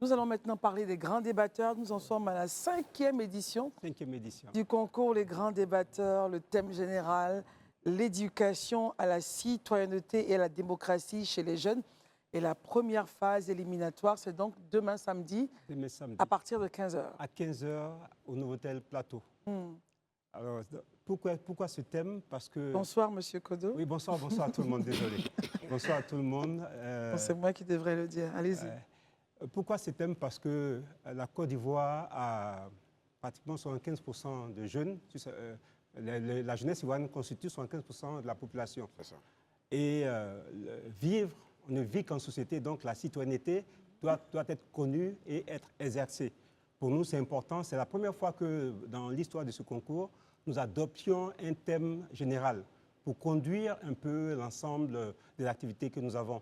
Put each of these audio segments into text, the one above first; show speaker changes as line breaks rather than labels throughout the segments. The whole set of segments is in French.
Nous allons maintenant parler des grands débatteurs. Nous en sommes à la 5e édition.
5e édition.
Du concours Les Grands Débatteurs, le thème général, l'éducation à la citoyenneté et à la démocratie chez les jeunes. Et la première phase éliminatoire, c'est donc demain samedi, à partir de 15h.
À 15h au Novotel Plateau. Alors, pourquoi ce thème? Parce que...
Bonsoir, Monsieur Kodo.
Oui, bonsoir à tout le monde, désolé. Bonsoir à tout le monde.
C'est moi qui devrais le dire. Allez-y.
Pourquoi ce thème? Parce que la Côte d'Ivoire a pratiquement 75% de jeunes. La jeunesse ivoirienne constitue 75% de la population.
C'est ça.
Et on ne vit qu'en société, donc la citoyenneté doit être connue et être exercée. Pour nous, c'est important. C'est la première fois que dans l'histoire de ce concours, nous adoptions un thème général pour conduire un peu l'ensemble des activités que nous avons.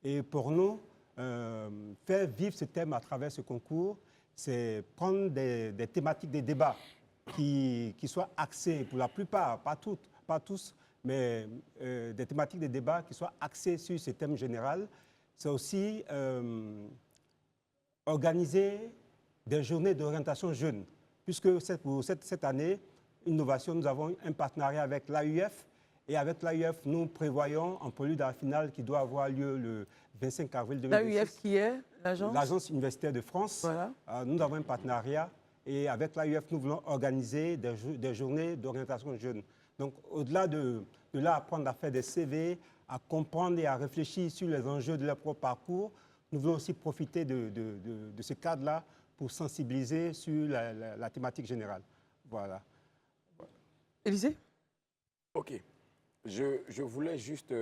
Et pour nous, faire vivre ce thème à travers ce concours, c'est prendre des thématiques, des débats qui soient axés, pour la plupart, pas toutes, pas tous, mais des thématiques, des débats qui soient axés sur ce thème général. C'est aussi organiser des journées d'orientation jeune, puisque pour cette année, innovation, nous avons un partenariat avec l'AUF. Et avec l'AUF, nous prévoyons en prélude à la finale qui doit avoir lieu le 25 avril 2026.
L'AUF qui est l'agence?
L'Agence universitaire de France. Voilà. Nous avons un partenariat et avec l'AUF, nous voulons organiser des journées d'orientation jeune. Donc, au-delà de là, apprendre à faire des CV, à comprendre et à réfléchir sur les enjeux de leur propre parcours, nous voulons aussi profiter de ce cadre-là pour sensibiliser sur la thématique générale. Voilà.
Élysée?
OK. Je voulais juste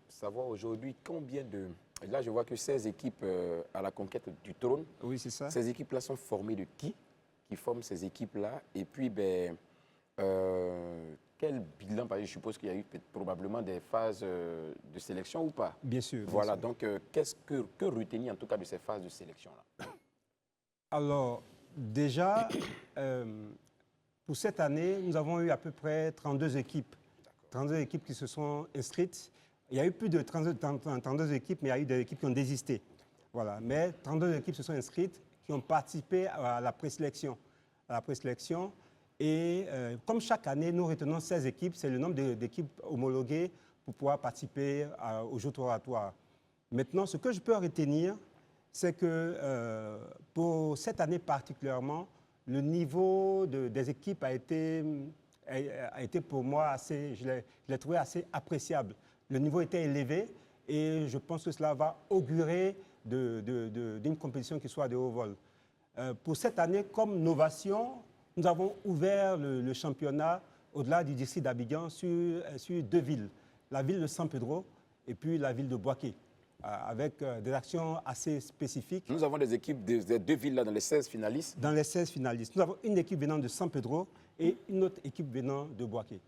savoir aujourd'hui combien de... Là, je vois que 16 équipes à la conquête du trône.
Oui, c'est ça.
Ces équipes-là sont formées de qui forment ces équipes-là? Et puis, quel bilan? Parce que je suppose qu'il y a eu probablement des phases de sélection ou pas?
Bien sûr.
Voilà, bien sûr. Donc, que retenir en tout cas de ces phases de sélection-là?
Alors, déjà, pour cette année, nous avons eu à peu près 32 équipes. 32 équipes qui se sont inscrites. Il y a eu plus de 32 équipes, mais il y a eu des équipes qui ont désisté. Voilà. Mais 32 équipes se sont inscrites, qui ont participé à la présélection. Et comme chaque année, nous retenons 16 équipes. C'est le nombre d'équipes homologuées pour pouvoir participer aux Jeux oratoires. Maintenant, ce que je peux retenir, c'est que pour cette année particulièrement, le niveau des équipes a été pour moi je l'ai trouvé assez appréciable. Le niveau était élevé et je pense que cela va augurer d'une compétition qui soit de haut vol. Pour cette année, comme novation, nous avons ouvert le championnat au-delà du district d'Abidjan sur 2 villes. La ville de San Pedro et puis la ville de Boaké, avec des actions assez spécifiques.
Nous avons des équipes des 2 villes là, dans les 16 finalistes.
Dans les 16 finalistes. Nous avons une équipe venant de San Pedro et une autre équipe venant de Boaké.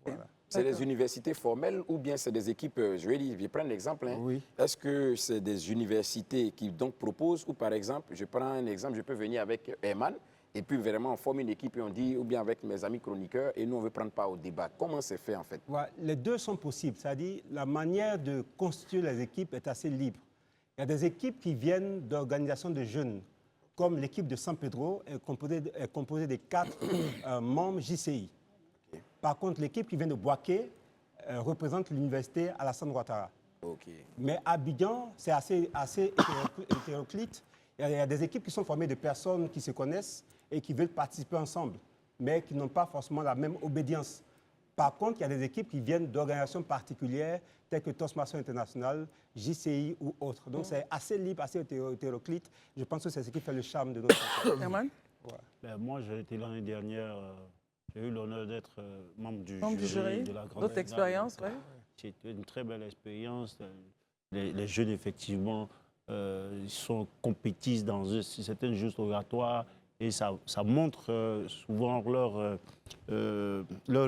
Voilà.
C'est des universités formelles ou bien c'est des équipes, je vais prendre l'exemple. Hein.
Oui.
Est-ce que c'est des universités qui donc proposent ou par exemple, je prends un exemple, je peux venir avec Herman et puis vraiment on forme une équipe et on dit, ou bien avec mes amis chroniqueurs et nous on veut prendre part au débat. Comment c'est fait en fait?
Ouais, les deux sont possibles, c'est-à-dire la manière de constituer les équipes est assez libre. Il y a des équipes qui viennent d'organisations de jeunes, comme l'équipe de San Pedro est composée de 4 membres JCI. Okay. Par contre, l'équipe qui vient de Boaké représente l'université Alassane Ouattara.
Okay.
Mais à Abidjan, c'est assez hétéroclite. Il y a des équipes qui sont formées de personnes qui se connaissent et qui veulent participer ensemble, mais qui n'ont pas forcément la même obédience. Par contre, il y a des équipes qui viennent d'organisations particulières, telles que Toastmasters International, JCI ou autres. Donc, c'est assez libre, assez hétéroclite. Je pense que c'est ce qui fait le charme de notre sport.
Herman?
Ouais. Moi, j'ai été l'année dernière, j'ai eu l'honneur d'être membre du
jury
de la grande
D'autres expériences, oui.
C'était une très belle expérience. Les jeunes, effectivement, ils compétissent dans certains jeux oratoires et ça montre souvent leur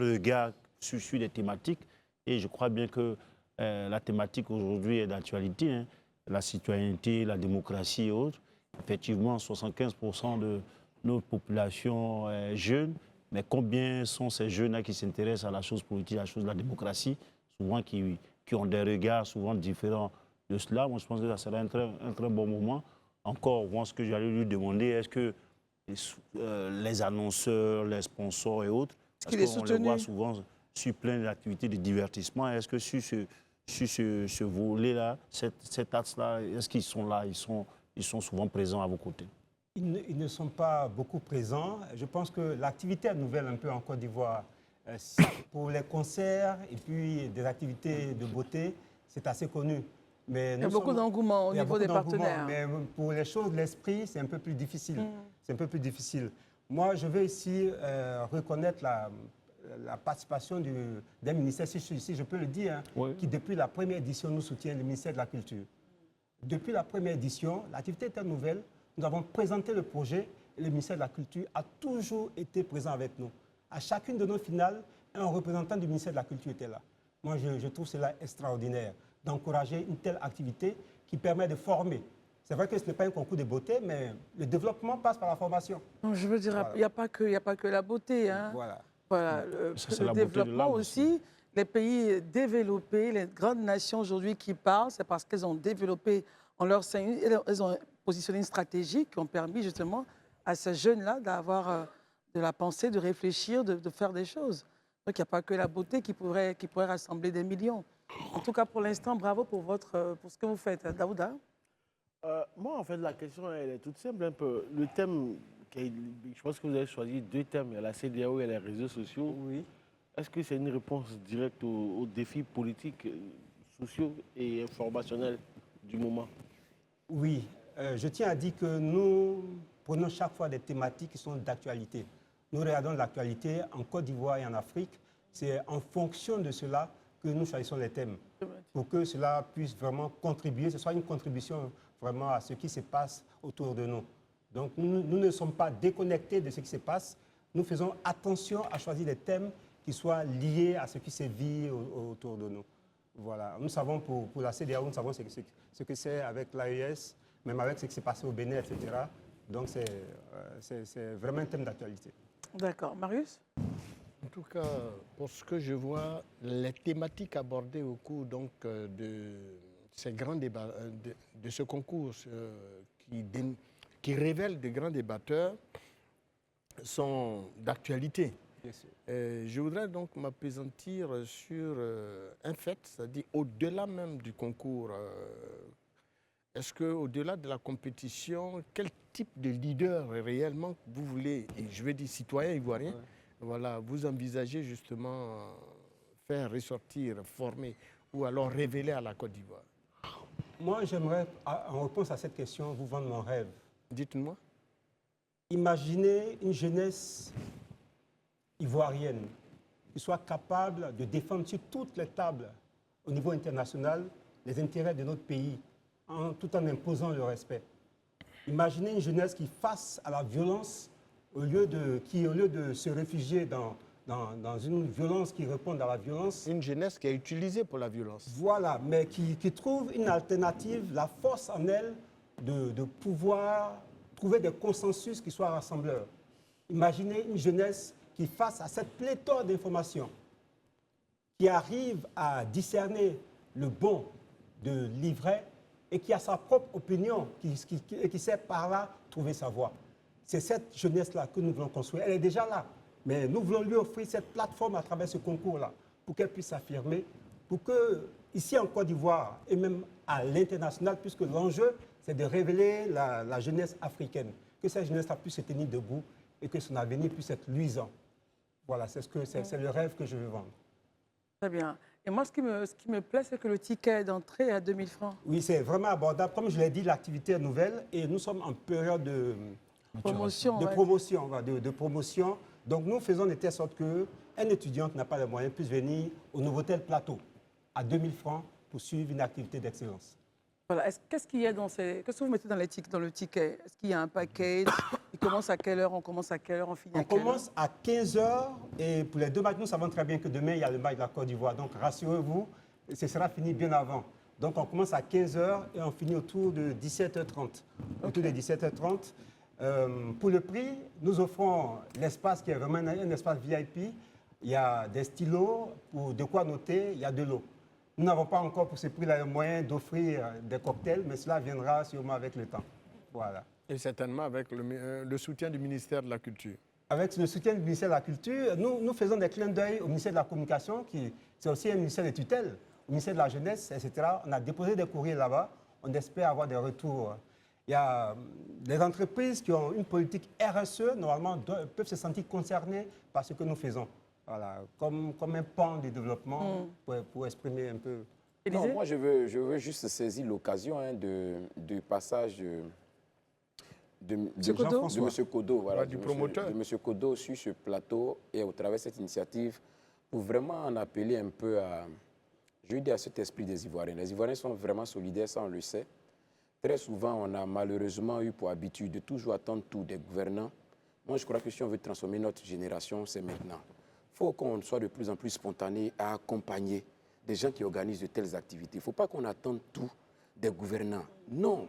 regard sur les thématiques. Et je crois bien que la thématique aujourd'hui est d'actualité, hein, la citoyenneté, la démocratie et autres. Effectivement, 75% de notre population est jeune, mais combien sont ces jeunes-là qui s'intéressent à la chose politique, à la chose de la démocratie, souvent qui ont des regards souvent différents de cela. Moi, je pense que ça sera un très bon moment encore, moi, ce que j'allais lui demander, est-ce que les annonceurs, les sponsors et autres,
Est-ce qu'il est
qu'on les
soutenu?
voit souvent sur plein d'activités de divertissement, est-ce que sur ce volet-là, cet axe-là, est-ce qu'ils sont là, ils sont souvent présents à vos côtés?
Ils ne sont pas beaucoup présents. Je pense que l'activité est nouvelle un peu en Côte d'Ivoire. Pour les concerts et puis des activités de beauté, c'est assez connu. Mais
Il y a beaucoup d'engouement au niveau des partenaires.
Mais pour les choses de l'esprit, c'est un peu plus difficile. C'est un peu plus difficile. Moi, je veux ici reconnaître la participation d'un ministère, si je peux le dire,
Oui.
qui depuis la première édition nous soutient, le ministère de la Culture. Depuis la première édition, l'activité était nouvelle. Nous avons présenté le projet et le ministère de la Culture a toujours été présent avec nous. À chacune de nos finales, un représentant du ministère de la Culture était là. Moi, je trouve cela extraordinaire, d'encourager une telle activité qui permet de former. C'est vrai que ce n'est pas un concours de beauté, mais le développement passe par la formation.
Non, je veux dire, il n'y a pas que la beauté. Hein.
Voilà.
Voilà,
Ça, c'est
le
la beauté de
développement
l'art
aussi, les pays développés, les grandes nations aujourd'hui qui parlent, c'est parce qu'elles ont développé en leur sein, elles ont positionné une stratégie qui ont permis justement à ces jeunes-là d'avoir de la pensée, de réfléchir, de faire des choses. Donc il n'y a pas que la beauté qui pourrait rassembler des millions. En tout cas, pour l'instant, bravo pour ce que vous faites. Daouda?
Moi, en fait, la question, elle est toute simple un peu. Le thème, je pense que vous avez choisi deux thèmes, il y a la CEDEAO et les réseaux sociaux.
Oui.
Est-ce que c'est une réponse directe aux défis politiques, sociaux et informationnels du moment?
Oui, je tiens à dire que nous prenons chaque fois des thématiques qui sont d'actualité. Nous regardons l'actualité en Côte d'Ivoire et en Afrique. C'est en fonction de cela que nous choisissons les thèmes, pour que cela puisse vraiment contribuer, ce soit une contribution vraiment à ce qui se passe autour de nous. Donc nous ne sommes pas déconnectés de ce qui se passe. Nous faisons attention à choisir des thèmes qui soient liés à ce qui se vit autour de nous. Voilà. Nous savons pour la CEDEAO, nous savons ce que c'est avec l'AES, même avec ce qui s'est passé au Bénin, etc. Donc c'est vraiment un thème d'actualité.
D'accord. Marius?
En tout cas, pour ce que je vois, les thématiques abordées au cours donc, de ces grands débats, de ce concours qui révèle de grands débatteurs sont d'actualité. Je voudrais donc m'appesantir sur un fait, c'est-à-dire au-delà même du concours. Est-ce qu'au-delà de la compétition, quel type de leader réellement vous voulez, et je vais dire citoyen ivoirien, voilà, vous envisagez justement faire ressortir, former ou alors révéler à la Côte d'Ivoire?
Moi, j'aimerais, en réponse à cette question, vous vendre mon rêve.
Dites-moi.
Imaginez une jeunesse ivoirienne qui soit capable de défendre sur toutes les tables au niveau international les intérêts de notre pays, tout en imposant le respect. Imaginez une jeunesse qui, face à la violence, au lieu de se réfugier dans une violence qui répond à la violence.
Une jeunesse qui est utilisée pour la violence.
Voilà, mais qui trouve une alternative, la force en elle de pouvoir trouver des consensus qui soient rassembleurs. Imaginez une jeunesse qui, face à cette pléthore d'informations, qui arrive à discerner le bon de l'ivraie et qui a sa propre opinion et qui sait par là trouver sa voie. C'est cette jeunesse-là que nous voulons construire. Elle est déjà là, mais nous voulons lui offrir cette plateforme à travers ce concours-là pour qu'elle puisse s'affirmer, pour que, ici en Côte d'Ivoire et même à l'international, puisque l'enjeu, c'est de révéler la jeunesse africaine, que cette jeunesse-là puisse se tenir debout et que son avenir puisse être luisant. Voilà, c'est le rêve que je veux vendre.
Très bien. Et moi, ce qui me plaît, c'est que le ticket d'entrée est à 2000 francs.
Oui, c'est vraiment abordable. Comme je l'ai dit, l'activité est nouvelle et nous sommes en période de
Promotion.
promotion. Donc, nous faisons de telle sorte qu'un étudiant qui n'a pas les moyens puisse venir au Novotel Plateau à 2000 francs pour suivre une activité d'excellence.
Voilà. Qu'est-ce qu'il y a qu'est-ce que vous mettez dans le ticket? Est-ce qu'il y a un package? Il commence à quelle heure? On commence à quelle heure? On finit à quelle heure?
On commence à 15h et pour les deux matchs, nous savons très bien que demain, il y a le match de la Côte d'Ivoire. Donc, rassurez-vous, ce sera fini bien avant. Donc, on commence à 15h et on finit autour de 17h30. Autour de 17h30. Pour le prix, nous offrons l'espace qui est vraiment un espace VIP. Il y a des stylos pour de quoi noter, il y a de l'eau. Nous n'avons pas encore pour ce prix-là le moyen d'offrir des cocktails, mais cela viendra sûrement avec le temps. Voilà.
Et certainement avec le soutien du ministère de la Culture.
Avec le soutien du ministère de la Culture, nous faisons des clins d'œil au ministère de la Communication, qui c'est aussi un ministère de tutelle, au ministère de la Jeunesse, etc. On a déposé des courriers là-bas. On espère avoir des retours. Il y a des entreprises qui ont une politique RSE, normalement, peuvent se sentir concernées par ce que nous faisons. Voilà, comme un pan de développement pour exprimer un peu.
Non, moi, je veux juste saisir l'occasion du passage de M. Kodo, voilà,
du promoteur.
De M. Kodo sur ce plateau et au travers de cette initiative pour vraiment en appeler un peu à, je veux dire, à cet esprit des Ivoiriens. Les Ivoiriens sont vraiment solidaires, ça on le sait. Très souvent, on a malheureusement eu pour habitude de toujours attendre tout des gouvernants. Moi, je crois que si on veut transformer notre génération, c'est maintenant. Il faut qu'on soit de plus en plus spontané à accompagner des gens qui organisent de telles activités. Il ne faut pas qu'on attende tout des gouvernants. Non.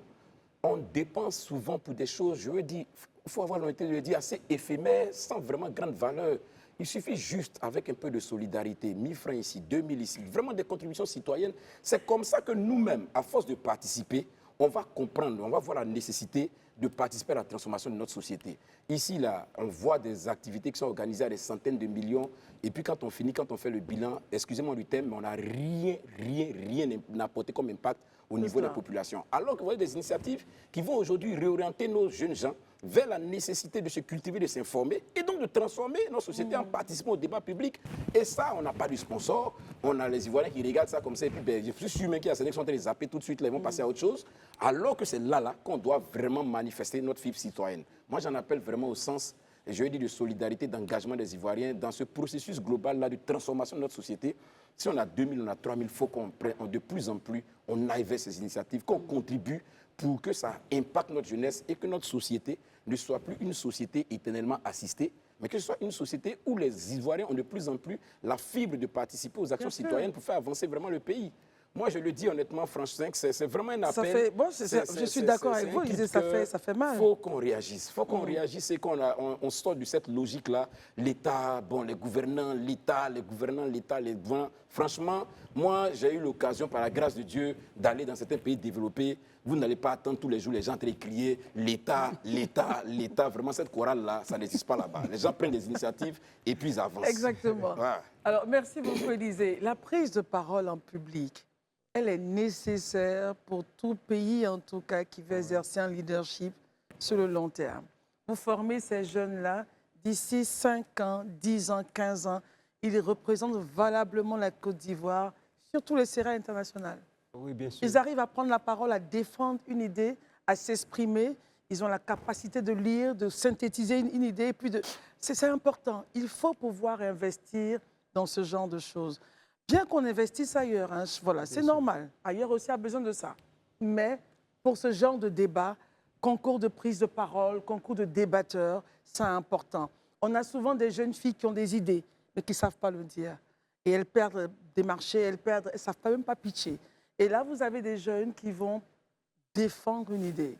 On dépense souvent pour des choses, je veux dire, il faut avoir l'honnêteté de le dire, assez éphémères, sans vraiment grande valeur. Il suffit juste, avec un peu de solidarité, 1 000 francs ici, 2 000 ici, vraiment des contributions citoyennes. C'est comme ça que nous-mêmes, à force de participer, on va comprendre, on va voir la nécessité de participer à la transformation de notre société. Ici, là, on voit des activités qui sont organisées à des centaines de millions, et puis quand on finit, quand on fait le bilan, excusez-moi du thème, mais on n'a rien apporté comme impact au niveau des populations. Alors que vous voyez des initiatives qui vont aujourd'hui réorienter nos jeunes gens vers la nécessité de se cultiver, de s'informer et donc de transformer nos sociétés en participant au débat public. Et ça, on n'a pas de sponsor. On a les Ivoiriens qui regardent ça comme ça et puis ben, je suis sûr même qu'il y a certains qui sont en train de zapper tout de suite, là, ils vont passer à autre chose. Alors que c'est là qu'on doit vraiment manifester notre fibre citoyenne. Moi, j'en appelle vraiment au sens, je veux dire, de solidarité, d'engagement des Ivoiriens dans ce processus global-là de transformation de notre société. Si on a 2 000, on a 3 000, il faut qu'on prenne de plus en plus, on aille vers ces initiatives, qu'on contribue pour que ça impacte notre jeunesse et que notre société ne soit plus une société éternellement assistée, mais que ce soit une société où les Ivoiriens ont de plus en plus la fibre de participer aux actions citoyennes pour faire avancer vraiment le pays. Moi, je le dis honnêtement, franchement, c'est vraiment un appel.
Je suis d'accord avec vous, ça fait mal.
Il faut qu'on réagisse. Il faut qu'on réagisse et qu'on sorte de cette logique-là. L'État, bon, les gouvernants, l'État. Franchement, moi, j'ai eu l'occasion, par la grâce de Dieu, d'aller dans certains pays développés. Vous n'allez pas attendre tous les jours les gens en train de crier l'État, l'État, l'État. Vraiment, cette chorale-là, ça n'existe pas là-bas. Les gens prennent des initiatives et puis ils avancent.
Exactement.
Ouais.
Alors, merci beaucoup, Élisée. La prise de parole en public, elle est nécessaire pour tout pays, en tout cas, qui veut exercer un leadership sur le long terme. Vous formez ces jeunes-là, d'ici 5 ans, 10 ans, 15 ans, ils représentent valablement la Côte d'Ivoire sur tous les terrains internationaux.
Oui, bien sûr.
Ils arrivent à prendre la parole, à défendre une idée, à s'exprimer. Ils ont la capacité de lire, de synthétiser une idée. Et puis c'est important. Il faut pouvoir investir dans ce genre de choses. Bien qu'on investisse ailleurs, hein, voilà, c'est normal. Ailleurs aussi a besoin de ça. Mais pour ce genre de débat, concours de prise de parole, concours de débatteurs, c'est important. On a souvent des jeunes filles qui ont des idées, mais qui ne savent pas le dire. Et elles perdent des marchés, elles ne savent même pas pitcher. Et là, vous avez des jeunes qui vont défendre une idée.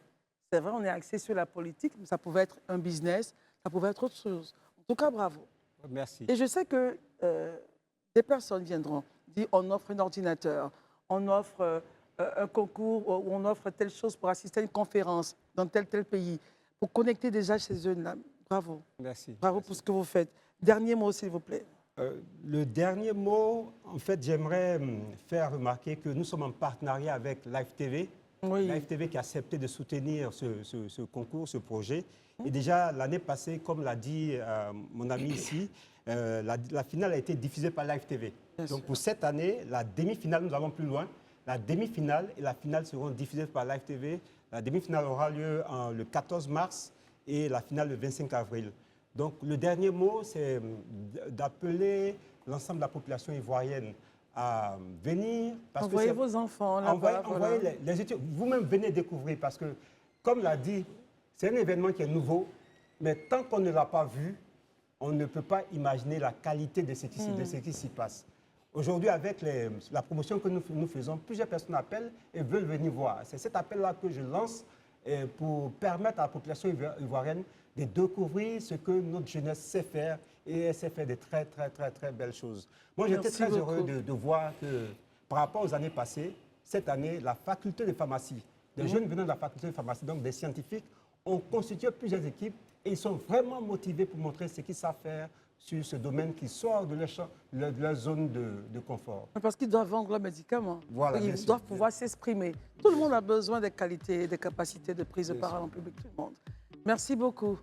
C'est vrai, on est axé sur la politique, mais ça pouvait être un business, ça pouvait être autre chose. En tout cas, bravo.
Merci.
Et je sais que des personnes viendront dire on offre un ordinateur, on offre un concours, ou on offre telle chose pour assister à une conférence dans tel pays, pour connecter déjà ces jeunes-là. Bravo.
Merci.
Bravo pour ce que vous faites. Dernier mot, s'il vous plaît.
Le dernier mot, en fait, j'aimerais faire remarquer que nous sommes en partenariat avec Live TV.
Oui.
Live TV qui a accepté de soutenir ce concours, ce projet. Et déjà, l'année passée, comme l'a dit mon ami ici, la finale a été diffusée par Live TV. Donc pour cette année, la demi-finale, nous allons plus loin. La demi-finale et la finale seront diffusées par Live TV. La demi-finale aura lieu le 14 mars et la finale le 25 avril. Donc le dernier mot, c'est d'appeler l'ensemble de la population ivoirienne à venir.
Envoyez vos enfants là-bas.
Envoyez les étudiants. Vous-même venez découvrir parce que, comme l'a dit, c'est un événement qui est nouveau, mais tant qu'on ne l'a pas vu, on ne peut pas imaginer la qualité de ce qui s'y passe. Aujourd'hui, avec la promotion que nous faisons, plusieurs personnes appellent et veulent venir voir. C'est cet appel-là que je lance pour permettre à la population ivoirienne de découvrir ce que notre jeunesse sait faire et elle sait faire de très, très, très, très belles choses. Moi, j'étais très heureux de voir que, par rapport aux années passées, cette année, la faculté de pharmacie des jeunes venant de la faculté de pharmacie, donc des scientifiques, ont constitué plusieurs équipes et ils sont vraiment motivés pour montrer ce qu'ils savent faire sur ce domaine qui sort de leur zone de confort.
Parce qu'ils doivent vendre leurs médicaments.
Voilà, bien
Ils
sûr.
doivent pouvoir s'exprimer. Tout le monde a besoin des qualités et des capacités de prise de
Bien
parole
sûr.
en public, tout le monde. Merci beaucoup.